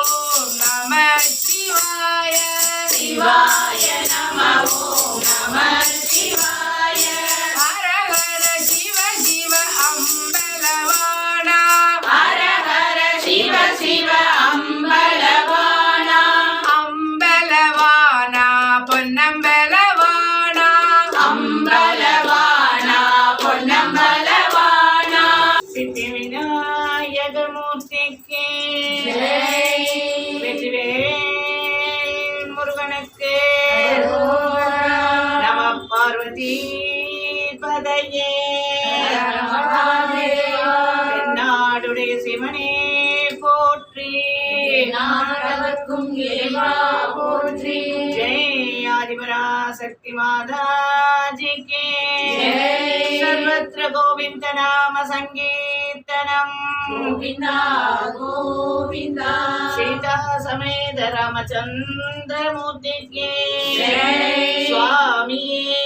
ஓம் நம சிவாய. சிவாய நம ஓம் நம சிவாய. ஹர ஹர சிவ சிவ அம்பலவாணா. ஹர ஹர சிவ சிவ அம்பலவாணா. அம்பலவாணா பொன்னம்பலவாணா. அம்பலவாணா பொன்னம்பலவாணா. சித்தி விநாயக மூர்த்திக்கு வெற்றிவேல் முருகனுக்கு நம பார்வதி பதையே. தென்னாடுடைய சிவனே போற்றி. நாடகர்க்கும் இறைவா போற்றி. ஜெய் ஆதிபராசக்தி மாதாஜிக்கு. ஜெய். சர்வத்ர கோவிந்த நாம சங்கீர்த்தனம். கோவிந்தா கோவிந்தா. சீதா சமேத ராமச்சந்திரமூர்த்திக்கு. ஜெய். சுவாமியே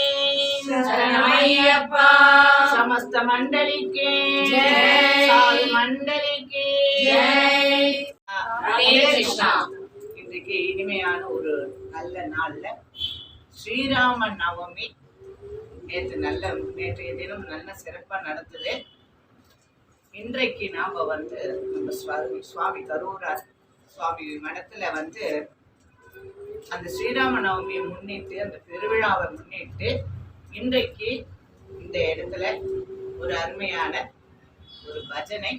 சரணமையப்பா. சமஸ்த மண்டலிக்கு. ஜெய். சாது மண்டலிக்கு. ஜெய். ஹரே கிருஷ்ணா. இன்றைக்கு இனிமையான ஒரு நல்ல நாள்ல ஸ்ரீராம நவமி. நேற்றைய தினம் நல்ல சிறப்பா நடந்தது. இன்றைக்கு நாம நம்ம சுவாமி கரூரார் சுவாமி மடத்துல அந்த ஸ்ரீராம நவமியை முன்னிட்டு, அந்த பெருவிழாவை முன்னிட்டு இன்றைக்கு இந்த இடத்துல ஒரு அருமையான ஒரு பஜனை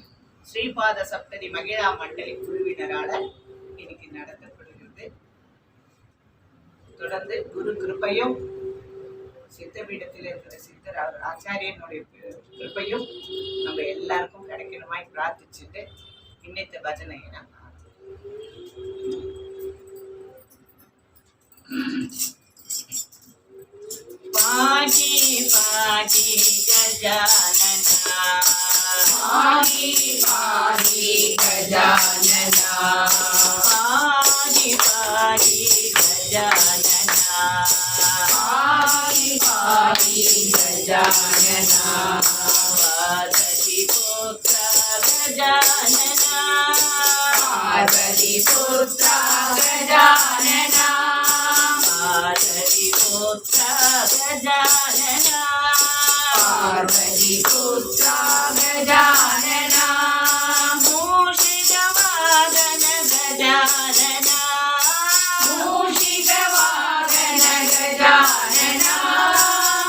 ஸ்ரீபாத சப்ததி மகிழா மண்டலி குழுவினரால இன்னைக்கு நடத்தப்படுகிறது. தொடர்ந்து குரு கிருபையும் சித்தபீடத்தில் இருக்கிற சித்தர் ஆச்சாரியனுடைய கிருபையும் நம்ம எல்லாருக்கும் கிடைக்கணுமாய் பிரார்த்திச்சுட்டு இன்னைத்த பஜனையை நான் பாடி பாடி கஜானனா. பாடி பாடி கஜானனா. பாடி பாடி கஜானனா. பாடி பாடி கஜானனா. பார்வதி புத்ர கஜானனா. பார்வதி புத்ர கஜானனா. பார்வதி புத்ர கஜானனா. பார்வதி புத்ர கஜானனா. மூஷிகவாகன கஜானனா. மூஷிகவாகன கஜானனா.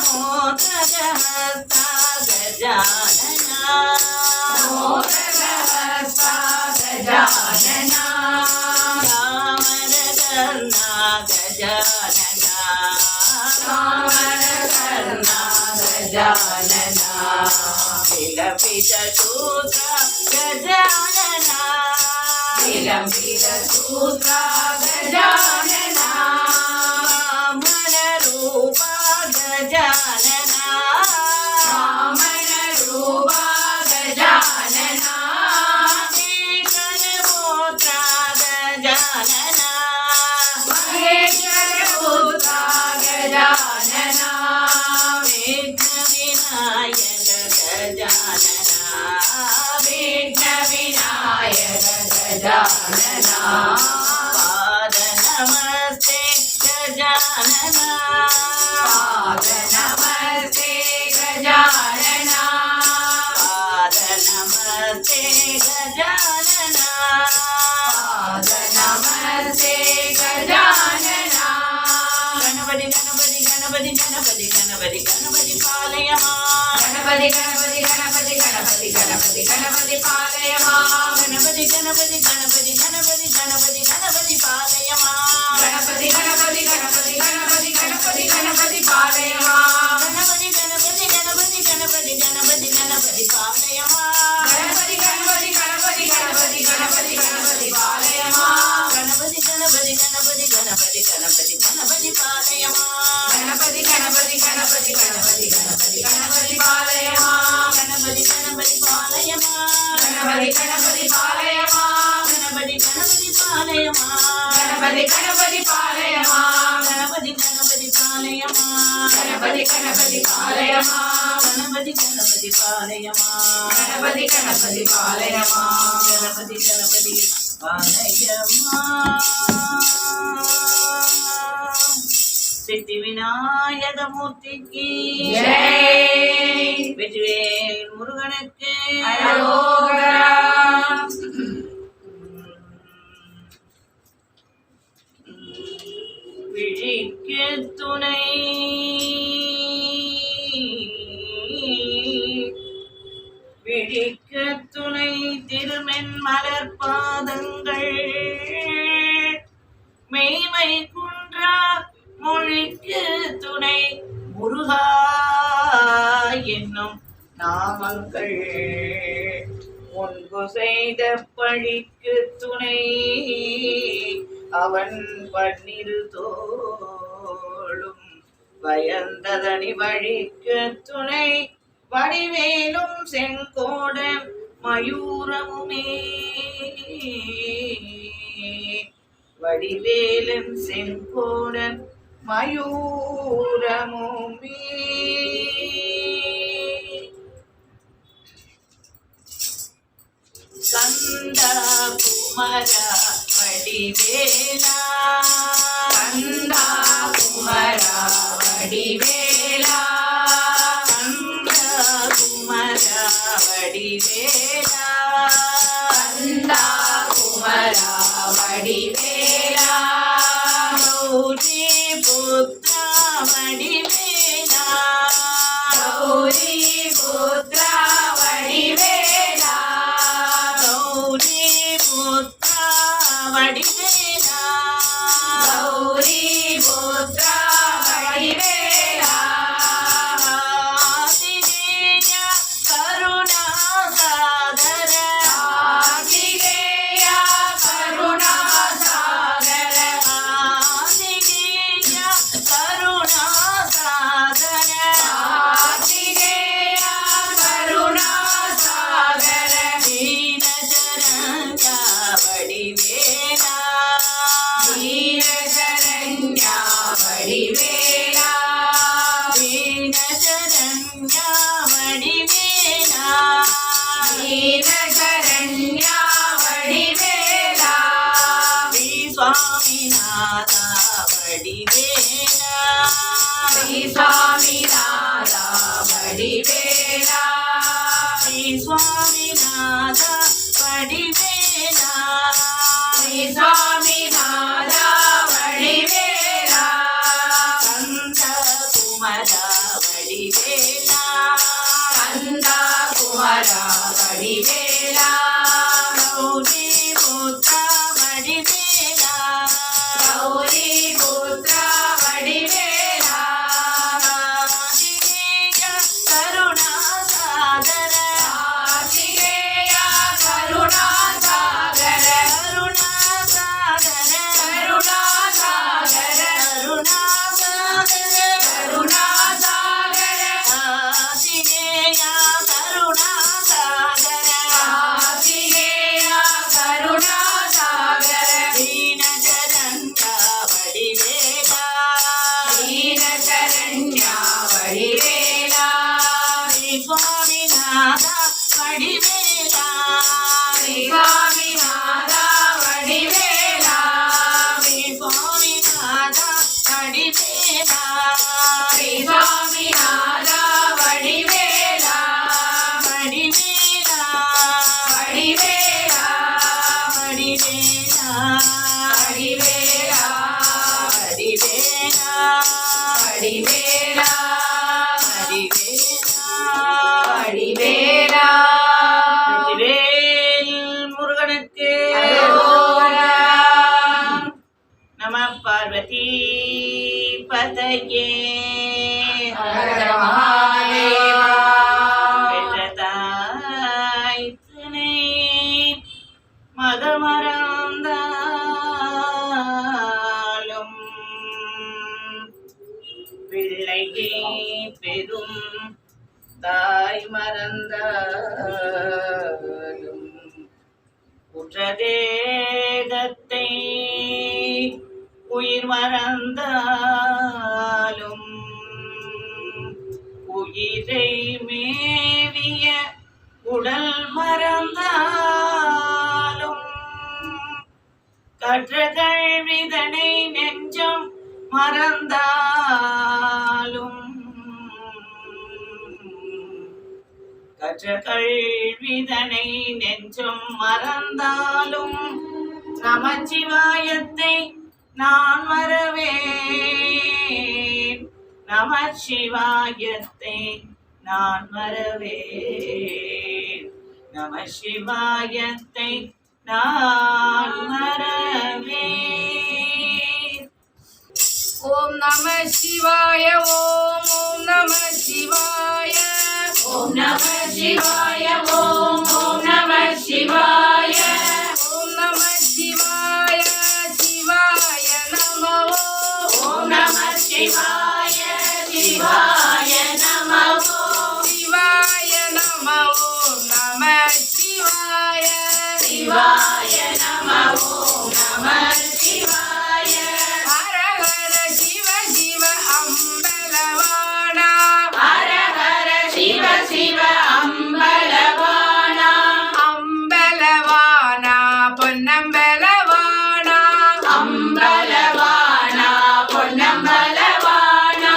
மோதகஹஸ்த கஜானனா. மோதகஹஸ்த கஜானனா. தாமரகர்ணா கஜானனா. தாமரகர்ணா கஜானனா. விலபித சூத்ர கஜானனா. விலம்பித சூத்ர கஜானனா. வாமன ரூபா கஜானனா. வாமன ரூபா கஜானனா. ஏகனபோத்ர கஜானனா. மகேஸ்வர புத்ர கஜானனா. விக்ன விநாயக கஜானனா. விக்ன விநாயக கஜானனா. பாத நமஸ்தே கஜானனா. பாத நமஸ்தே கஜானனா. பாத நமஸ்தே கஜானனா. பாத நமஸ்தே கஜானனா. கணபதி கணபதி கணபதி கணபதி கணபதி கணபதி பாலயமா. கணபதி கணபதி கணபதி கணபதி கணபதி கணபதி பாலயமா. கணபதி கணபதி கணபதி கணபதி கணபதி கணபதி பாலயமா. கணபதி கணபதி கணபதி கணபதி கணபதி கணபதி பாலயமா. கணபதி கணபதி கணபதி கணபதி கணபதி கணபதி பாலயமா. கணபதி கணபதி கணபதி கணபதி கணபதி கணபதி பாலயமா. கணபதி கணபதி கணபதி கணபதி கணபதி கணபதி பாலயமா. கணபதி கணபதி கணபதி கணபதி கணபதி கணபதி பாலயமா. கணபதி கணபதி பாலயமா. கணபதி கணபதி பாலயமா. கணபதி கணபதி பாலயமா. கணபதி கணபதி பாலயமா. கணபதி கணபதி பாலயமா. கணபதி கணபதி பாலயமா. கணபதி கணபதி பாலயமா. கணபதி கணபதி பாலயமா. கணபதி கணபதி ஆலயமா சித்தி விநாயகமூர்த்திக்கு ஜெய். வெற்றிவேல் முருகனுக்கு அரோகரா. விழிக்கு துணை விழிக்கு துணை திருமென் மலர் பாதங்கள் மெய்மை குன்றா மொழிக்கு துணை முருகா என்னும் நாமங்கள் முன்பு செய்த பழிக்கு துணை அவன் பன்னிரு தோளும் பயந்ததனி வழிக்கு துணை வடிவேலும் செங்கோட மயூரமுமே வடிவேலும் செங்கோடன் மயூரமுமே கந்தா குமரா வடிவேலா கந்தா குமரா வடிவேலா. கந்தா குமரா வடிவேலா கந்தா குமரா வடிவேலா. கௌரி புத்ரா வடிவேலா கௌரி புத்ரா வடிவேலா. கௌரி புத்ரா வடிவேலா கௌரி புத்ரா வடிவேலா. ஆதிதேய கருணாசாகர ஆதிகேய கருணாசாகர. ஆதிதேய கருணாசாகர ஆதிகேய கருணாசாகர. தீனசரண்யா வடிவேலா தீனசரண்யா வடிவேலா. தீனசரண்யா வடிவேலா தீனசரண்யா வடிவேலா. ஸ்ரீ சுவாமிநாதா வடிவேலா ஸ்ரீ சுவாமிநாதா வடிவேலா. ஸ்ரீ சுவாமிநாதா வடிவேலா ஸ்ரீ சுவாமிநாதா வடிவேலா. கந்த குமரா வடிவேலா கந்தா குமரா வடிவேலா. கௌரி புத்ரா வடிவேலா கௌரி புத்ரா வடிவேலா. ஆதிதேய கருணாசாகர கார்த்திகேய கருணாசாகர. கருணாசாகர கருணாசாகர. கருணாசாகர கருணாசாகர. ஆதிதேய கருணாசாகர கார்த்திகேய கருணாசாகர. தீனசரண்யா வடிவேலா தீனசரண்யா வடிவேலா. ஸ்ரீ சுவாமிநாதா வடிவேலா ஸ்ரீ சுவாமிநாதா வடிவேலா. ஸ்ரீ சுவாமிநாதா வடிவேலா ஸ்ரீ சுவாமிநாதா வடிவேலா. வடிவேலா வடிவேலா. வடிவேலா வடிவேலா. வடிவேலா வடிவேலா. வடிவேலா வடிவேலா. வெற்றிவேல் முருகனுக்கு அரோகரா. நம பார்வதி பதையே ஹர மகாதேவா. பெற்ற தாய் துணை மதமறந்தாலும் பிள்ளையை பெரும் தாய் மறந்தாலும் உற்றதேகத்தை உயிர் மறந்தாலும் உயிரை மேவிய உடல் மறந்தாலும் கற்ற கல்விதனை நெஞ்சம் மறந்தாலும் கற்ற கல்விதனை நெஞ்சம் மறந்தாலும் நமச்சிவாயத்தை நான் மறவேன் நமச்சிவாயத்தை நான் மறவேன் நமசிவாயத்தை நான் மறவேன். ஓம் நம சிவாய ஓம் ஓம் நம சிவாய ஓம் நம சிவாய ஓம் ஓம் நம சிவாய ஓம் நம சிவாய சிவாய நம ஓம் நம சிவாய சிவாய நம சிவாய நம ஓம் நம சிவாய சிவாய நம ஓம் நம சிவாய ஹர ஹர சிவ சிவ அம்பலவானா ஹர ஹர சிவ சிவ அம்பலவானா அம்பலவானா பொன்னம்பலவானா அம்பலவானா பொன்னம்பலவானா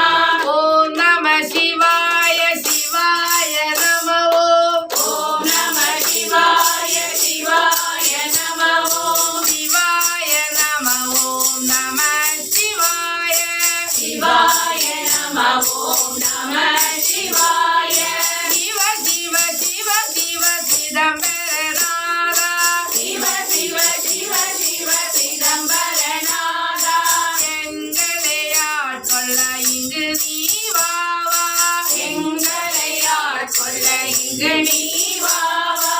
ஓம் நம சிவாய சிவாய நம ஓம் ஓம் நம சிவாய சிவாய நம ஓம் சிவாய நம ஓம் நம சிவாய சிவாய நம ஓம் நம சிவாய சிவ சிவ சிவ சிவ சிதம்பரநாதா சிவ சிவ சிவ சிவ சிதம்பரநாதா எங்களை ஆட்கொள்ள இங்கு நீ வாவா எங்களை ஆட்கொள்ள இங்கு நீ வா வா.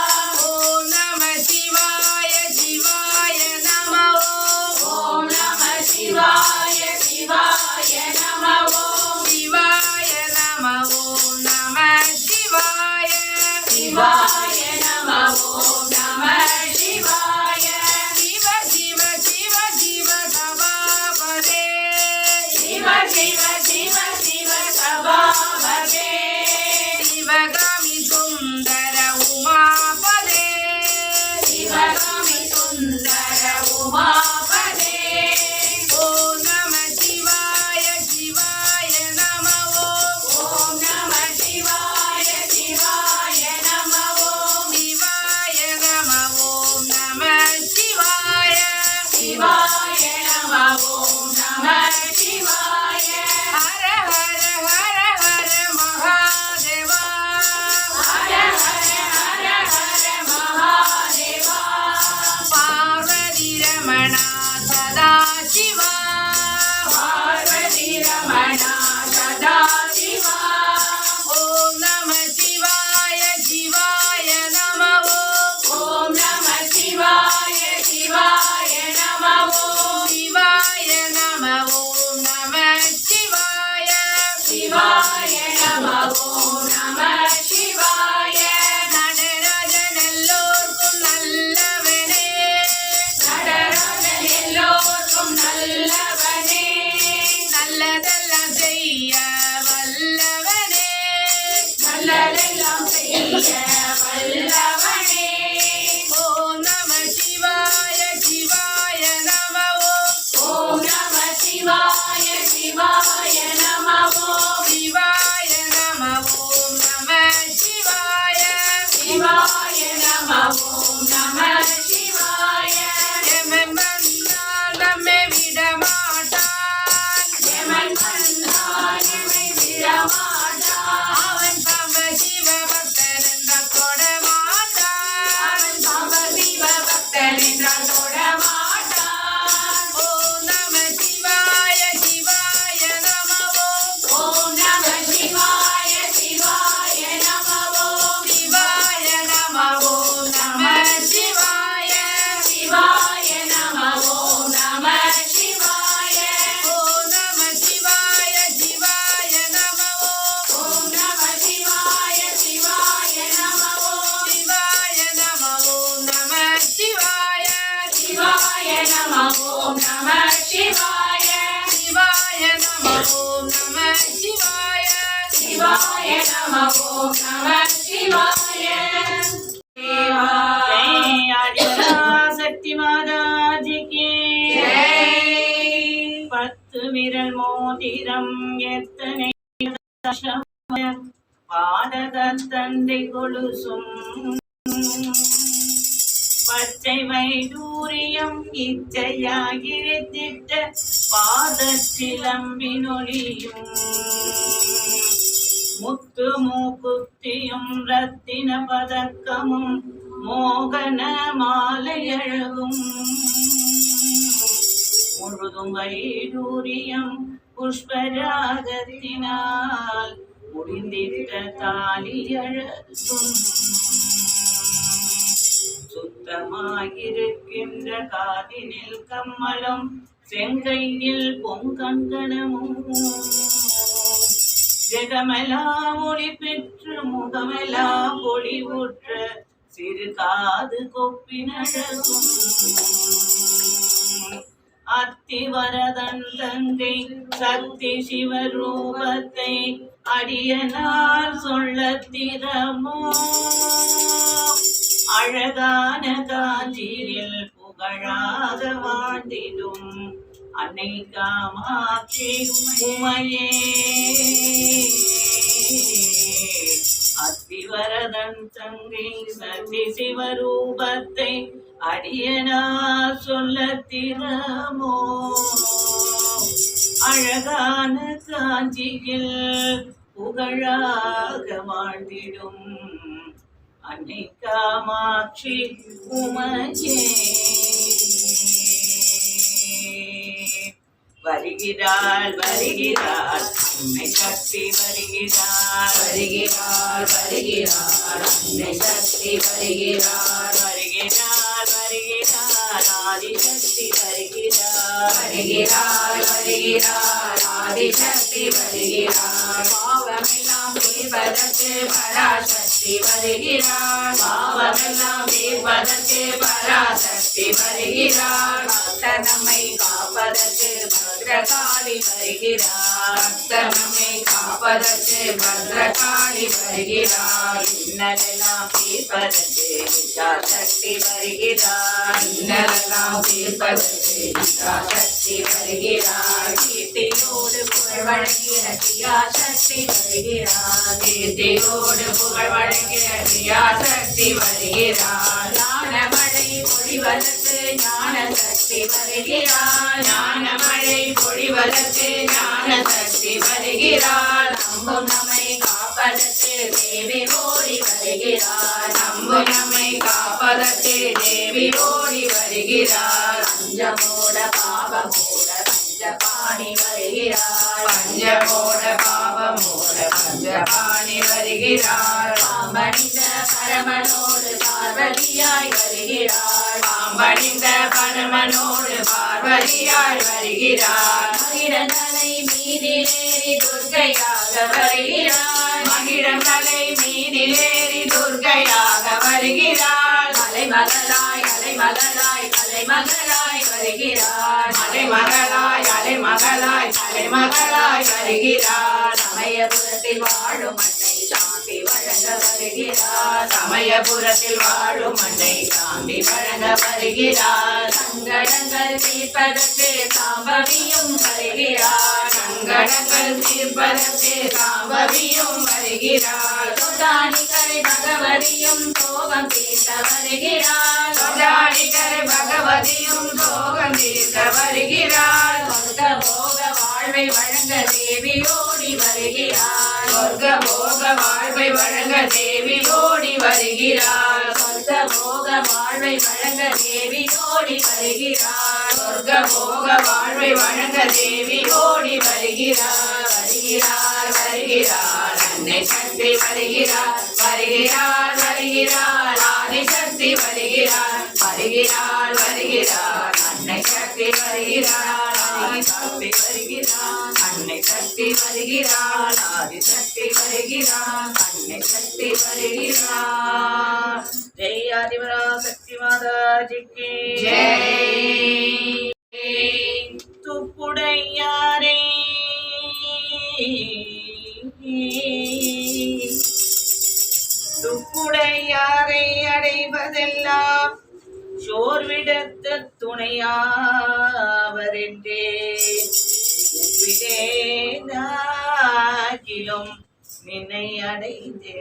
ஓம் நம சிவாய சிவாய நம ஓம் ஓம் நம சிவாய சிவாய நம ஓம் சிவாய நம ஓம் நம சிவாய சிவாய நம ஓம் நம சிவாய சிவ சிவ சிவ சிவ சபாபதே சிவ சிவ சிவ சிவ சபாபதே சிவகாமி சுந்தர உமாபதே சிவகாமி சுந்தர உமாபதே ஓம் நம சிவாய சிவாய நம ஓம் ஓம் நம சிவாய சிவாய நம ஓம் சிவாய நம ஓம் நம சிவாய சிவாய நம ஓம் நம சிவாய ஹர ஹர ஹர ஹர மகாதேவா ஹர ஹர ஹர ஹர மகாதேவா பார்வதி ரமணா சதா சிவா பார்வதி ரமணா சதா சிவா ஓம் நம சிவாய சிவாய நம ஓம் ஓம் நம சிவாய சிவாய நம ஓம் சிவாய நம ஓம் நம சிவாய சிவாய நம ஓம் நம சிவாய நடராஜன் எல்லோர்க்கும் நல்லவனே நடராஜன் எல்லோர்க்கும் நல்லவனே நல்லதெல்லாம் செய்ய வல்லவனே நல்லதெல்லாம் செய்ய வல்லவனே ஓம் நம சிவாய சிவாய நம ஓம் ஓம் நம சிவாய சிவாய நம ஓம் சிவாய நம ஓம் நம சிவாய சிவாய நம ஓம் நம சிவாய எமன் வந்தால் நம்மை விடமாட்டான் எமன் வந்தால் எமை விடமாட்டான் அவன் பவ சிவ பக்தர் என்றால் தொடமாட்டான் அவன் சம சிவ பக்தன் என்றால் தொடமாட்டான் ஓம் நம சிவாய சிவாய நம ஓம் ஓம் நம சிவாய சிவாய நம ஓம் சிவாய நம ஓம் நம சிவாய சிவாய நம ஓம் நம சிவாய ஓம் நம சிவாய சிவாய நம ஓம் ஓம் நம சிவாய சிவாய நம ஓம் சிவாய நம ஓம் நம சிவாய சிவாய நம ஓம் நம சிவாய சிவாய நம ஓம் நம சிவாய சிவாய நம ஓம் நம சிவாய जय आदिपराशक्ति माता जी की கால் மோதிரம் எத்தனை பாடக தந்தை கொலுசும் பச்சை வைடூரியம் இச்சையாகிழித்திட்ட பாதச்சிலம்பினொலியும் முத்து மூக்குத்தியும் ரத்தின பதக்கமும் மோகன மாலையழகும் முழுதும் வைடூரியம் புஷ்பராகத்தினால் முடிந்திட்ட தாலியழகும் சுத்தமாயிருக்கின்ற காதினில் கம்மலும் செங்கையில் பொங்கங்கணமும் ஜெகமெல்லாம் ஒளி பெற்று முகமெல்லாம் பொலிவுற்ற சிறு காது கொப்பினழகும் அத்திவரதன் தங்கை சக்தி சிவரூபத்தை அடியனால் சொல்ல திறமோ அழகான காஞ்சியில் புகழாக வாழ்ந்திடும் அன்னை காமாட்சி உமையே அத்திவரதன் தங்கை சக்தி சிவரூபத்தை அடியனார் சொல்ல திறமோ அழகான காஞ்சியில் புகழாக வாழ்ந்திடும் அன்னை காமாட்சி உமையே வருகிறாள் வருகிறாள் அன்னை சக்தி வருகிறாள் வருகிறாள் வருகிறாள் அன்னை சக்தி வருகிறாள் வருகிறாள் வருகிறாள் ஆதிசக்தி வருகிறாள் வருகிறாள் வருகிறாள் ஆதிசக்தி வருகிறாள் பாவமெல்லாம் தீர்ப்பதற்கு பராசக்தி வருகிறாள் பாவமெல்லாம் தீர்ப்பதற்கு பராசக்தி வருகிறாள் பக்தர் நம்மை காப்பதற்கு பத்ரகாளி வருகிறாள் பக்தர் நம்மை காப்பதற்கு பத்ரகாளி வருகிறாள் இன்னலெல்லாம் தீர்ப்பதற்கு சக்தி வருகிறாள் இன்னலெல்லாம் தீர்ப்பதற்கு சக்தி வருகிறாள் கீர்த்தியோடு புகழ் வழங்கிய சக்தி வருகிறாள் கீர்த்தியோடு புகழ் வழங்கிய சக்தி வருகிறாள் ஞானமழை பொழிவதற்கு ஞான சக்தி வருகிறாள் ஞானமழை பொழிவதற்கு ஞான சக்தி வருகிறாள் நம்பும் நம்மை காப்பதற்கு தேவி ஓடி வருகிறாள் நம்பும் நம்மை காப்பதற்கு தேவி ஓடி வருகிறாள் பஞ்சமோட பாவமோட பஞ்சபாணி வருகிறாள் பஞ்சமோட பாவமோட பஞ்சபாணி வருகிறாள் பாம்பணிந்த பரமனோடு பார்வதியாய் வருகிறாள் பாம்பணிந்த பரமனோடு பார்வதியாய் வருகிறாள் மகிழந்தலை மீதிலேறி துர்க்கையாக வருகிறாள் மகிழந்தலை மீதிலேறி துர்க்கையாக வருகிறாள் அலைமகளாய் அலைமகளாய் அலைமகளாய் வருகிறாள் அலைமகளாய் அலைமகளாய் அலைமகளாய் வருகிறாள் சமயபுரத்தில் வாழும் அன்னை சாந்தி வழங்க வருகிறாள் சமயபுரத்தில் வாழும் அன்னை சாந்தி வழங்க வருகிறாள் சங்கடங்கள் தீர்ப்பதற்கு சாம்பவியும் வருகிறாள் சங்கடங்கள் தீர்ப்பதற்கு சாம்பவியும் வருகிறாள் சொதானிகரை பகவதியும் சோகம் தீர்த்த வருகிறாள் சொதானிகரை பகவதியும் சோகம் தீர்த்த வருகிறாள் சொர்க்க போக வாழ்வை வழங்க தேவி ஓடி வருகிறாள் சொர்க்க போக வாழ்வை வழங்க தேவி ஓடி வருகிறாள் சொர்க்க போக வாழ்வை வழங்க தேவி ஓடி வருகிறாள் சொர்க்க போக வாழ்வை வழங்க தேவி ஓடி வருகிறாள் வருகிறாள் வருகிறாள் அன்னை சக்தி வருகிறாள் வருகிறாள் வருகிறாள் ஆதிசக்தி வருகிறாள் வருகிறாள் வருகிறாள் அன்னை சக்தி வருகிறாள் ஆதிசக்தி வருகிறாள் அன்னை சக்தி வருகிறாள் ஆதிசக்தி வருகிறாள் அன்னை சக்தி வருகிறாள் ஜெய் ஆதிபரா சக்தி மாதாஜிக்கு ஜெய் துப்புடையாரே துப்புடையாரை அடைவதெல்லாம் சோர்விடத்த துணையாவரென்றே விடேனாகிலும் நினை அடைந்தே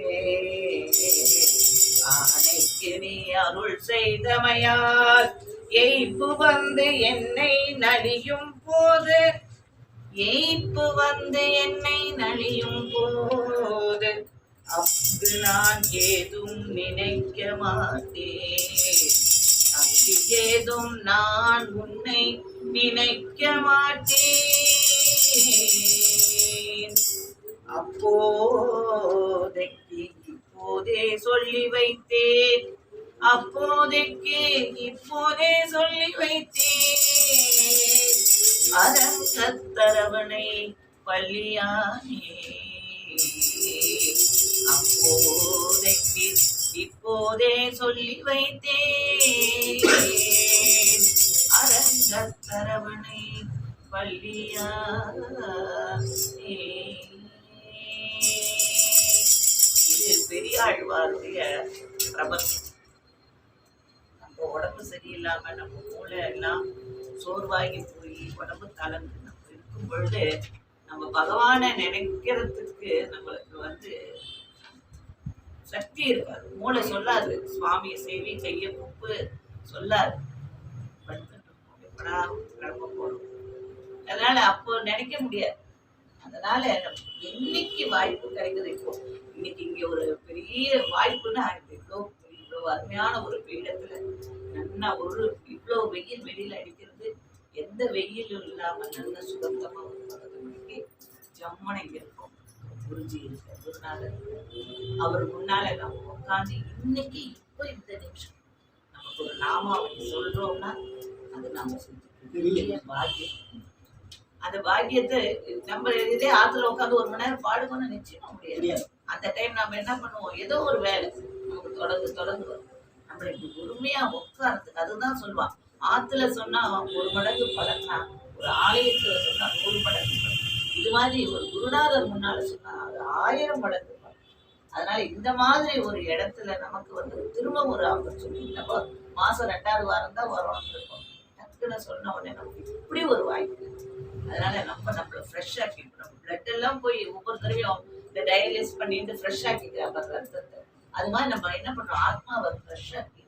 ஆனைக்கு நீ அருள் செய்தமையால் எய்ப்பு வந்து என்னை நலியும் போது அங்கு நான் ஏதும் நினைக்க மாட்டேன் அங்கு ஏதும் நான் உன்னை நினைக்க மாட்டேன் அப்போதைக்கு இப்போதே சொல்லி வைத்தேன் அரங்கத்தரவணை பள்ளியானே அப்போதைக்கு இப்போதே சொல்லி வைத்தேன் அரங்கத்தரவணை பள்ளியானே. இது பெரியாழ்வாருடைய பிரபந்தம். நம்ம உடம்பு சரியில்லாம நம்ம மூளை எல்லாம் சோர்வாகி போய் உடம்பு கலந்து நம்ம இருக்கும் பொழுது நம்ம பகவானை நினைக்கிறதுக்கு நம்மளுக்கு வந்து சக்தி இருக்காது. மூளை சொல்லாது சுவாமியை சேவி கைய குப்பு சொல்லாது. எப்படா கிளம்ப போறோம், அதனால அப்போ நினைக்க முடியாது. அதனால என்னைக்கு வாய்ப்பு கிடைக்குது, இப்போ இன்னைக்கு இங்க ஒரு பெரிய வாய்ப்புன்னா இவ்வளவு அருமையான ஒரு பீடத்துல நல்லா இவ்வளவு வெயில் வெளியில அடிக்கிறது, எந்த வெயிலும் இல்லாம நல்ல சுகந்தமா ஒரு 10 மணிக்கு ஜம்மனை இருக்கும். குருஜி இருக்கு, குருநாதர் அவர் முன்னால நம்ம உட்காந்து இன்னைக்கு இப்போ இந்த நிமிஷம் நமக்கு ஒரு நாமாவளி சொல்றோம்னா அது நம்ம பெரிய பாக்கியம். அந்த பாக்கியத்தை நம்ம இதே ஆத்துல உட்காந்து 1 மணி நேரம் பாடுவோம்னு நிச்சயமா முடியாது. அந்த டைம் நம்ம என்ன பண்ணுவோம், ஏதோ ஒரு வேலை நமக்கு தொடர்ந்து வரும். நம்மளை இப்படி பொறுமையா உட்காரத்துக்கு அதுதான் சொல்லுவான். ஆத்துல சொன்னா 1 மடங்கு பலன்னா, ஒரு ஆலயத்துல சொன்னா 100 மடங்கு பலன். இது மாதிரி ஒரு குருநாதர் முன்னால சொன்னா அது 1000 மடங்கு பலன். அதனால இந்த மாதிரி ஒரு இடத்துல நமக்கு வந்து திரும்ப ஒரு ஆப்பர்ச்சுனிட்டி. நம்ம மாசம் 2வது வாரம் தான் வரோம்னு இருக்கோம். டக்குன்னு சொன்ன உடனே நமக்கு இப்படி ஒரு வாய்ப்பு. அதனால நம்மள ஃப்ரெஷ் ஆக்கிக்கணும். நம்ம பிளட் எல்லாம் போய் ஒவ்வொரு தடவையும் இந்த டயலிஸ் பண்ணிட்டு ஃப்ரெஷ் ஆக்கிக்கிறாங்க ரத்தத்தை. அது மாதிரி நம்ம என்ன பண்றோம், ஆத்மாவை ஃப்ரெஷ் ஆக்கி.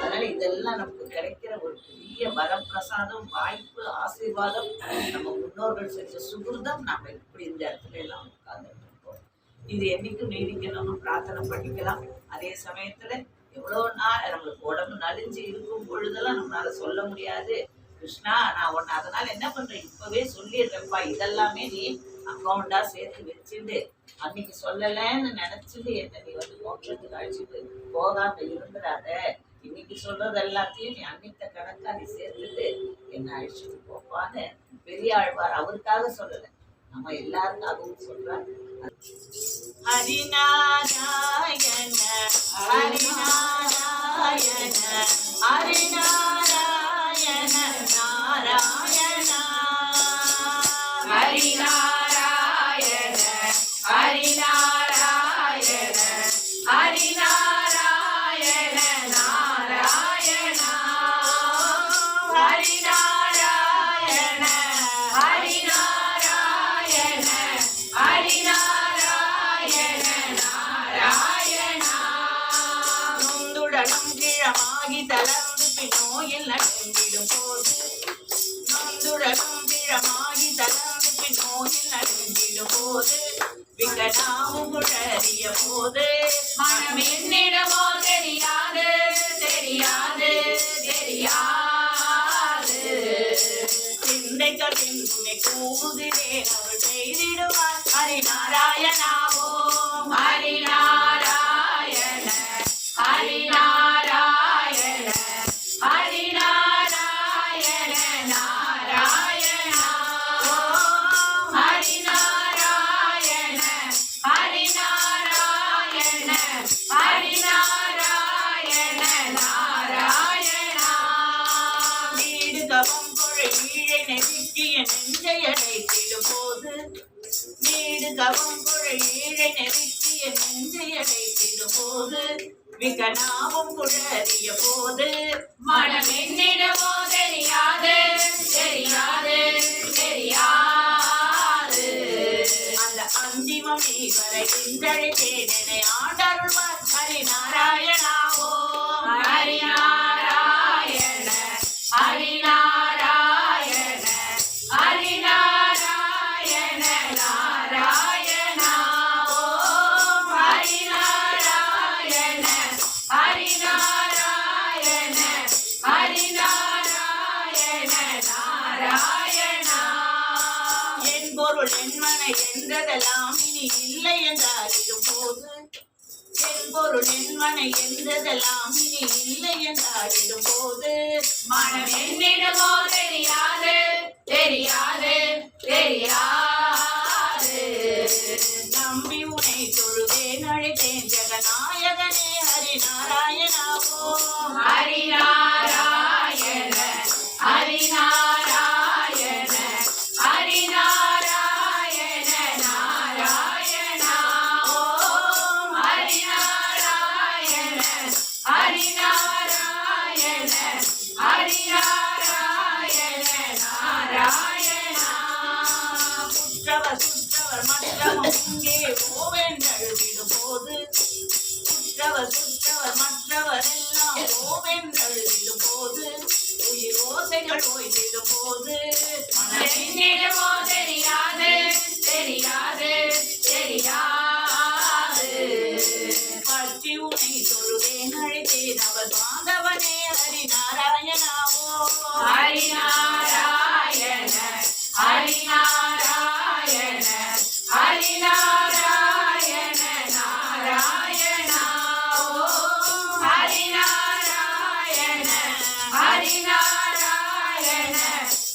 அதனால இதெல்லாம் நமக்கு கிடைக்கிற ஒரு பெரிய வரப்பிரசாதம், வாய்ப்பு, ஆசீர்வாதம். நம்ம முன்னோர்கள் செஞ்ச சுகிருதம். நம்ம இப்படி இந்த இடத்துல எல்லாம் உட்கார்ந்துட்டு இருக்கோம். இது என்னைக்கும் நீடிக்கணும்னு பிரார்த்தனை பண்ணிக்கலாம். அதே சமயத்துல எவ்வளவு நாள் நம்மளுக்கு உடம்பு நலிஞ்சு இருக்கும் பொழுதெல்லாம் நம்மளால சொல்ல முடியாது. கிருஷ்ணா நான் உன்னை அதனால என்ன பண்றேன், இப்பவே சொல்லிடுறேன்ப்பா, இதெல்லாமே நீ அக்கௌண்டா சேர்த்து வச்சுட்டு அன்னைக்கு சொல்லலன்னு நினைச்சிட்டு என்ன நீ வந்து மோட்சத்துக்கு அழைச்சிட்டு போகாம இருந்துடாத. இன்னைக்கு சொல்றது எல்லாத்தையும் நீ அன்னைத்த கணக்கா நீ சேர்த்துட்டு என்ன அழைச்சிட்டு போப்பான்னு பெரியாழ்வார் அவருக்காக சொல்லல, நம்ம எல்லாருக்காகவும் சொல்றார். ஹரிநாராயண ஹரிநாராயண ஹரிநாராயண நாராயண ஹரிநாராயண ஹரிநாராயண ஹரிநாராயண நாராயண ஹரிநாராயண ஹரிநாராயண ஹரிநாராயண நாராயண. நொந்துடலும் கிழமாகி தளர்ந்து பின்னோயில் நடுங்கிடும் போது, நொந்துடலும் கிழமாகி தளர்ந்து பின்னோயில் நடுங்கிடும் போது, விகடாவும் குழறிய போது மனம் என்னிடமோ தெரியாது தெரியாது தெரியாது. சிந்தைகள் துணை கூவுகிறேன் அவள் செய்திடுவார். ஹரிநாராயணாவோ ஹரிநாராயண ஹரிநாராயண ஹரிநாராயண நாராயண ஹரிநாராயண ஹரிநாராயண ஹரிநாராயண நாராயண. வீடு கவம் கொழை ஈழை நெருக்கிய நெஞ்சை அடைத்திடும் போது, வீடு கவம் கொழை ஈழை நெருக்கிய நெஞ்சை அடைத்திடும் போது, விகனாவும் குழறிய போது மனம் என்னிடமோ தெரியாது தெரியாது தெரியாது. அந்திமம் நீ வரைகின்றழைத்தேனெனை ஆண்டருள்வார் ஹரிநாராயணா ஓம் ஹரிநாராயண ஹரிநாராயண ஹரிநாராயண நாராயண ஓம் ஹரிநாராயண ஹரிநாராயண ஹரிநாராயண நாராயண. என் பொருள் என்மனை என்றதெல்லாம் இனி இல்லை என்றாரிடும் போது என் பொருள் என்மனை என்றதெல்லாம் இனி இல்லை என்றாரிடும் போது மனம் என்னிடமோ தெரியாது தெரியாது தெரியாது. நம்பி உனை தொழுவேன் அழைத்தேன் ஜெகநாயகனே ஹரிநாராயணா ஓம் ஹரிநாராயண ஹரிநாராயண ஹரிநாராயண நாராயண ஓம் ஹரிநாராயண ஹரிநாராயண ஹரிநாராயண நாராயண. குற்றவர் சுற்றவர் மற்றவர் இங்கே ஓவென்றழுவிடும் போது குற்றவர் சுற்றவர் மற்றவர் எல்லாம் ஓவென்றழுவிடும் போது உயிர் ஓசைகள் ஓய்ந்திடும் போது என்னிடமோ தெரியாது தெரியாது தெரியாது. பற்றி உனை தொழுவேன் அழைத்தேன் அவர் மாதவனே ஹரிநாராயணா ஓம் ஹரிநாராயண ஹரிநாராயண ஹரிநாராயண நாராயண ஓம் ஹரிநாராயண ஹரிநாராயண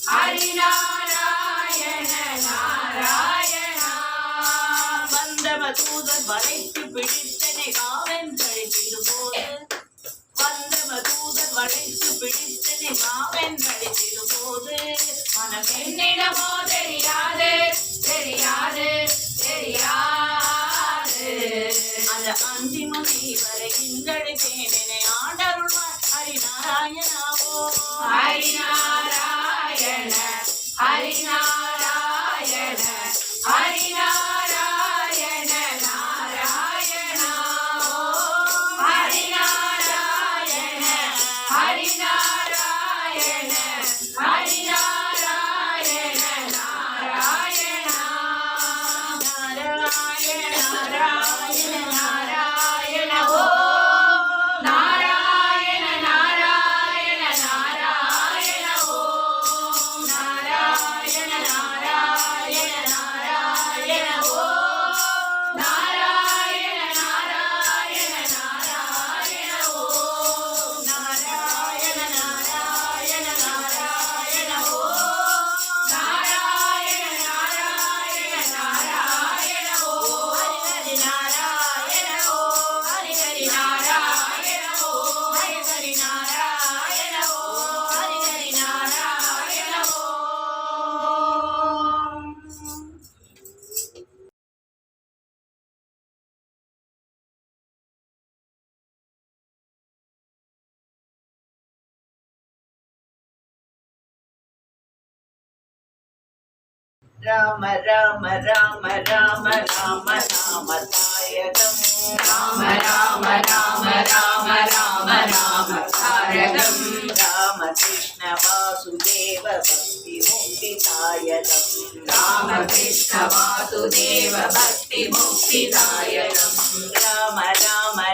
ஹரிநாராயண நாராயண. வந்தவ தூதர் வளைத்து பிடித்தனை காவென்றழைத்திடும் போது வந்தவ தூதர் வளைத்து பிடித்தனை காவென்றழைத்திடும் போது மனம் என்னிடமோ தெரியாது தெரியாது தெரியாது. அந்த அந்திமம் நீ வரைகின்றழைத்தேன் என்னை ஆண்டருள்வார் ஹரிநாராயணா ஓம் ஹரிநாராயண ஹரிநாராயண ஹரிநாராயண நாராயண ஓம் ஹரிநாராயண ஹரிநாராயண ஹரிநாராயண நாராயண. நாராயண நாராயண நாராயண ஓம் நாராயண நாராயண நாராயண ஓம் நாராயண நாராயண நாராயண ஓம் நாராயண நாராயண நாராயண ஓம் நாராயண நாராயண நாராயண ஓம் நாராயண நாராயண நாராயண ஓம் ஹரி நாராயண ஓம் ஹரி ஹரி நாராயண ஓம் ஹரி ஹரி நாராயண ஓம் ஹரி ஹரி நாராயண ஓம். ராம ராம ராம ராம ராம நாம தாயகம் ராம ராம ராம ராம ராம ராம தாரகம் ராம கிருஷ்ண வாசுதேவ பக்தி முக்தி தாயகம் ராம கிருஷ்ண வாசுதேவ பக்தி முக்தி தாயகம் ராம ராம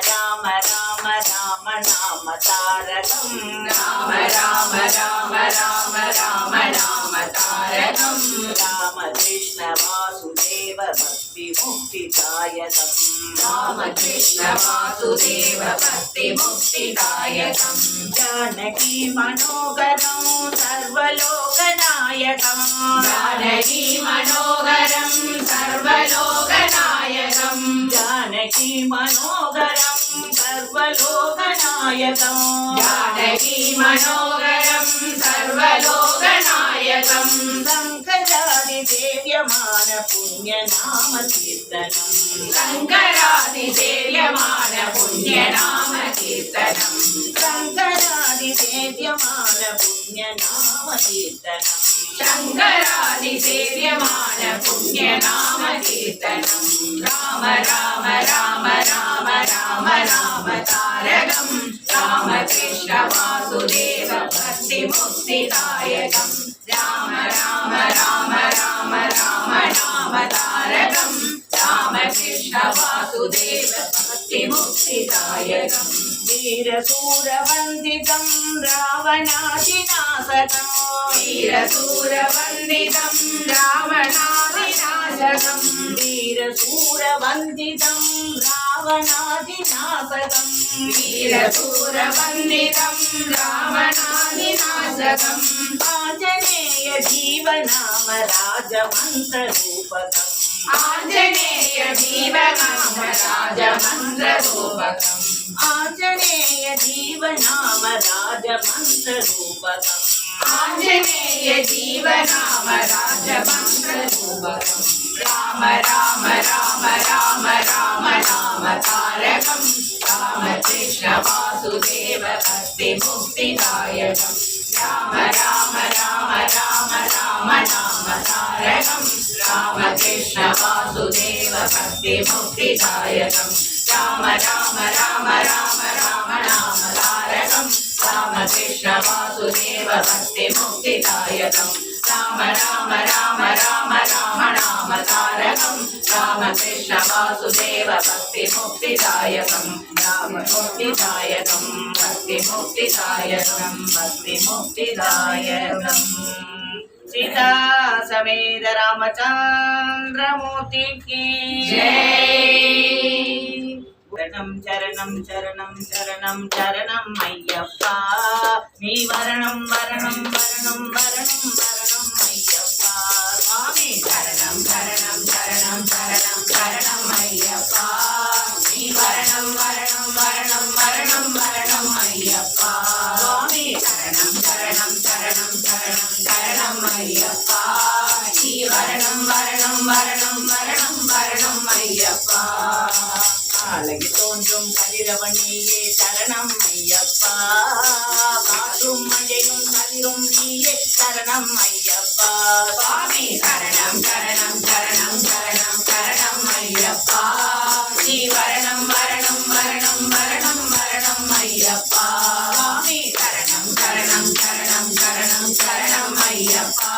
ராம ராம ராம நாம தாரகம் ராம ராம ராம ராம ராம நாம தாரகம் ராம கிருஷ்ண வாசுதேவ பக்தி முக்தி தாயகம் ராம கிருஷ்ண வாசுதேவ பக்தி முக்தி தாயகம் ஜானகி மனோகரம் சர்வலோகநாயகம் ஜானகி மனோகரம் சர்வலோகநாயகம் ஜானகி மனோகரம் சர்வலோகநாயகம் ஜானகி மனோகரம் சர்வலோகநாயகம் சங்கராதி தேவியமான புண்ணிய நாம கீர்த்தனம் சங்கராதி தேவியமான புண்ணிய நாம கீர்த்தனம் சங்கராதி தேவியமான புண்ணிய நாம கீர்த்தனம் शङ्करादि सेव्यमान पुण्य नाम कीर्तनम् राम राम राम राम राम राम तारकम् राम कृष्ण वासुदेव भक्ति मुक्तिदायकम् राम राम राम राम राम राम तारकम् राम कृष्ण वासुदेव भक्ति मुक्तिदायकम् वीरसूरवन्दितं रावणादिनाशकम् वीरसूरवन्दितं रावणादिनाशकम् वीरसूरवन्दितं रावणादिनाशकम् वीरसूरवन्दितं रावणादिनाशकम् आञ्जनेय जीवनाम राजमन्त्ररूपकम् आञ्जनेय जीवनाम राजमन्त्ररूपकम् आञ्जनेय जीवनाम राजमन्त्ररूपकम् आञ्जनेय जीवनाम राजमन्त्ररूपकम् राम राम राम राम राम राम तारकम् राम कृष्ण वासुदेव भक्ति मुक्तिदायकम् राम राम राम राम राम राम तारकम् राम कृष्ण वासुदेव भक्ति मुक्तिदायकम् राम राम राम राम राम राम तारकम् राम कृष्ण वासुदेव भक्ति मुक्तिदायकम् राम राम राम राम राम राम तारकम् राम कृष्ण वासुदेव भक्ति मुक्तिदायकम् राम मुक्तिदायकम् भक्ति मुक्तिदायकम् भक्ति मुक्तिदायकम् सीता समेत रामचंद्रमूर्ति की जय चरणं चरणं चरणं चरणं चरणं अय्यप्पा नी वरणं वरणं वरणं वरणं वरणं अय्यप्पा स्वामी शरणं शरणं शरणं शरणं शरणं अय्यप्पा वरणं वरणं वरणं वरणं वरणं अय्यप्पा स्वामी शरणं शरणं शरणं शरणं शरणं अय्यप्पा वरणं वरणं वरणं वरणं वरणं अय्यप्पा அழகி தோன்றும் கதிரவன் நீயே சரணம் ஐயப்பா காற்றும் மழையும் கதிரும் நீயே சரணம் ஐயப்பா சுவாமி சரணம் சரணம் சரணம் சரணம் சரணம் ஐயப்பா வரணம் வரணம் வரணம் வரணம் வரணம் ஐயப்பா சுவாமி சரணம் சரணம் சரணம் சரணம் சரணம் ஐயப்பா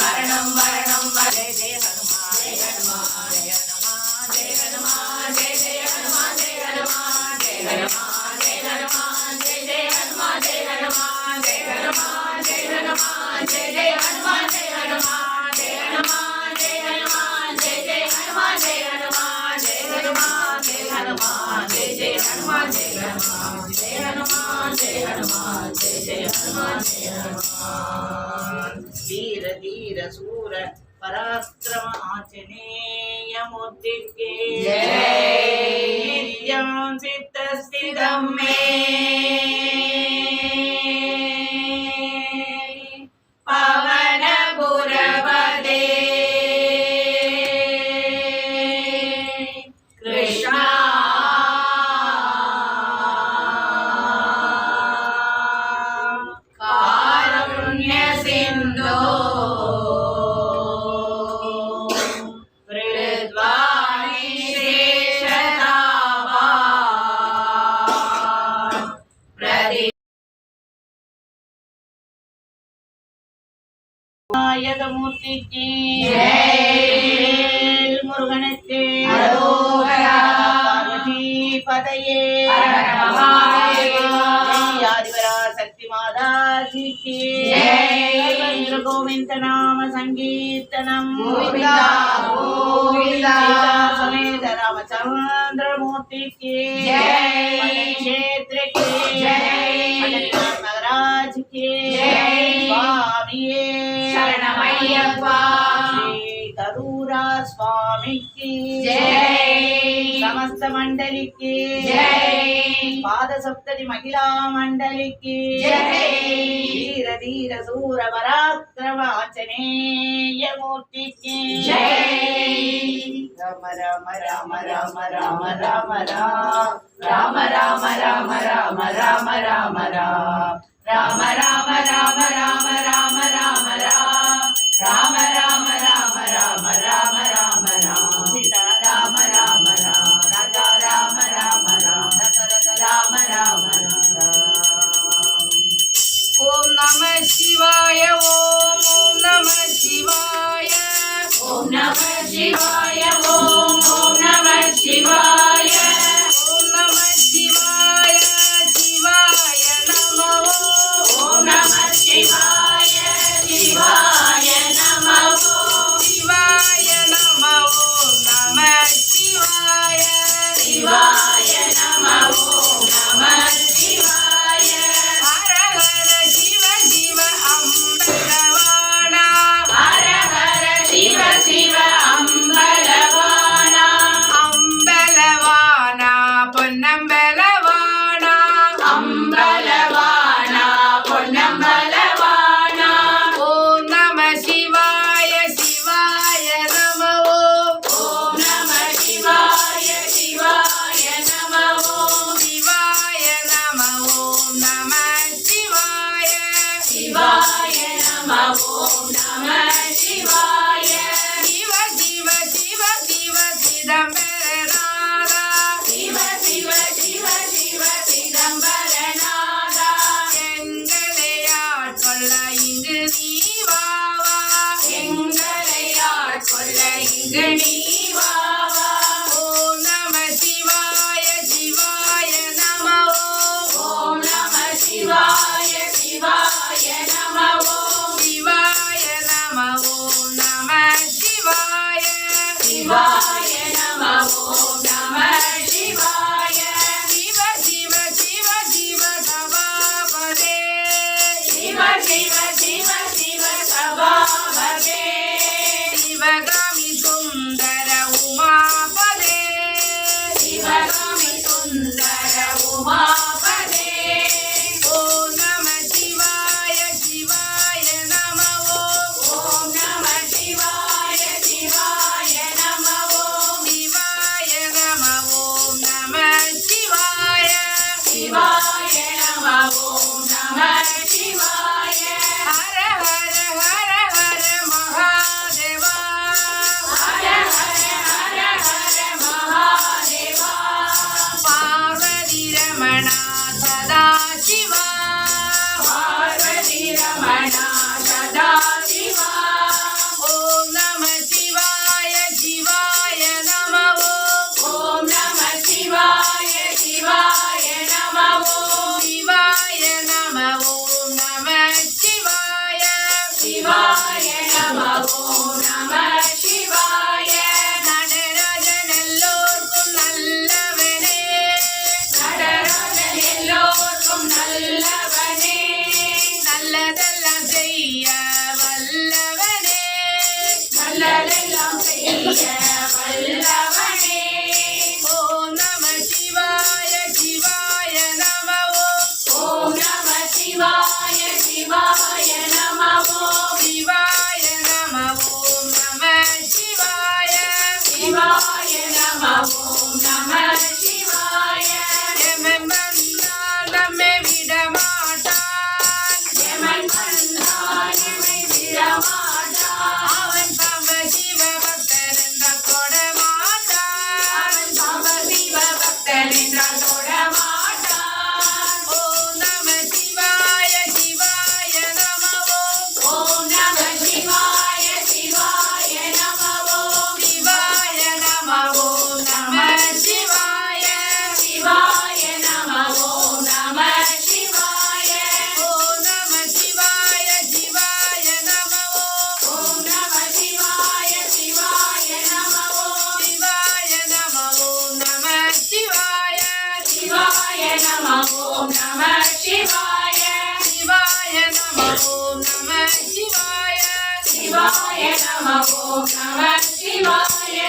வரணம் வரணம் ஜெய ஜெய ஹனுமான் ஜெய ஹனுமான் ஜெய ஹனுமான் ஜெய ஹனுமான் ஜெய ஜெய ஹனுமான் ஜெய ஹனுமான் ஜெய ஹனுமான் ஜெய ஹனுமான் ஜெய ஜெய ஹனுமான் ஜெய ஹனுமான் ஜெய ஹனுமான் ஜெய ஹனுமான் ஜெய ஜெய ஹனுமான் ஜெய ஹனுமான் ஜெய ஹனுமான் ஜெய ஹனுமான் ஜெய ஜெய ஹனுமான் ஜெய ஹனுமான் ஜெய ஹனுமான் ஜெய ஹனுமான் ஜெய ஜெய ஹனுமான் ஜெய ஹனுமான் ஜெய ஹனுமான் ஜெய ஹனுமான் ஜெய ஜெய ஹனுமான் ஜெய ஹனுமான் வீர தீர சூர பராக்கிரம ஆஞ்சநேய மூர்த்திக்கே நித்யம் சித்த ஸ்திதம் மே பவன புரபதே கிருஷ்ணா காருண்ய சிந்தோ ரித்வாணி சேஷதாபா பிரதி நாயகமூர்த்திக்கு ஜெய். முருகனுக்கு அரோகரா. பார்வதி பதையே ஹர மகாதேவா. ஜெய் ஆதிபரா சக்தி மாதாஜிக்கு ஜெய். கோவிந்த நாம சங்கீர்த்தனம் கோவிந்தா, கோவிந்தா. சீதா சமேத ராமச்சந்திரமூர்த்திக்கு ஜெய். क्षेत्रके जय. महाराज के जय. स्वामिये शरणमय्यप्पा. श्री करूरा स्वामी की जय. समस्त मंडली की जय. पाद सप्तति महिला मंडली की जय. धीर धीर सूर पराक्रम आंजनेय मूर्ति की जय. राम राम राम राम राम राम राम राम राम राम राम राम राम राम ராம ராம ராம ராம ராம ராம ராம ராம ராம ராம ராம ராம ராம சீதா ராம ராம ராம ராஜா ராம ராம ராம ராம ராம ராம ஓம் நம சிவாய ஓம் நம சிவாய ஓம் நம சிவாய ஓம் நம சிவாய ஓம் நம சிவாய சிவாய நமோ ஓம் நம சிவாய சிவாய நமோ சிவாய நமோ நம சிவாய சிவாய நமோ நம சிவாய ஹர ஹர சிவ சிவ அம்பலவாணா ஹர ஹர சிவ சிவ அம்பலவானா அம்பலவானா பொன்னம்பலவானா அம்பலவானா பொன்னம்பலவானா ஓம் நம சிவாய சிவாய நமோ ஓம் நம சிவாய சிவாய நமோ சிவாய நமோ நம சிவாய சிவாய நமோ நம சிவாய சிவ சிவ சிவ சிவ சிதம்பரநாதா சிவ சிவ சிவ சிவ சிதம்பரநாதா எங்களை ஆட்கொள்ள இங்கு நீ வாவா எங்களை ஆட்கொள்ள இங்கு நீ வா வா. ஓம் நம சிவாய சிவாய நமோ ஓம் நம சிவாய சிவாய நமோ சிவாய நமோ நம சிவாய சிவாய நமோ நம சிவாய சிவ சிவ சிவ சிவ சபாபதே சிவ சிவ சிவ சிவ சபாபதே சிவகாமி சுந்தர உமாபதே சிவகாமி சுந்தர உமாபதே ஓம் நம சிவாய சிவாய நமோ ஓம் நம சிவாய சிவாய நமோ சிவாய நமோ நம சிவாய சிவாய நமோ நம சிவாய ஹர ஹர ஹர ஹர மகாதேவா ஹர ஹர ஹர ஹர மகாதேவா பார்வதி ரமணா சதா சிவா பார்வதி ரமணா சதா சிவா ஓம் நம சிவாய சிவாய நமோ ஓம் நம சிவாய சிவாய நமோ சிவாய நமோ நம சிவாய சிவாய நமோ நம சிவாய நடராஜன் எல்லோர்க்கும் நல்லவனே நடராஜன் எல்லோர்க்கும் நல்லவனே நல்லதெல்லாம் செய்ய வல்லவனே நல்லதெல்லாம் செய்ய வல்லவனே ஓம் நம சிவாய சிவாய நமோ ஓம் நம சிவாய சிவாய நமோ சிவாய நமோ நம சிவாய சிவாய நமோ நம சிவாய எமன் வந்தால் நம்மை விடமாட்டான் எமன் வந்தால் எமை விடமாட்டான் அவன் பவ சிவ பக்தர் என்றால் தொடமாட்டான் அவன் சம சிவ பக்தன் என்றால் தொடமாட்டான் ஓம் நம சிவாய சிவாய நமோ ஓம் நம சிவாய சிவாய நமோ சிவாய நமோ நம சிவாய சிவாய நமோ நம சிவாய ஓம் நம சிவாய சிவாய நமோ ஓம் நம சிவாய சிவாய நமோ சிவாய நமோ நம சிவாய சிவாய நமோ நம சிவாய சிவாய நமோ நம சிவாய சிவாய நமோ நம சிவாய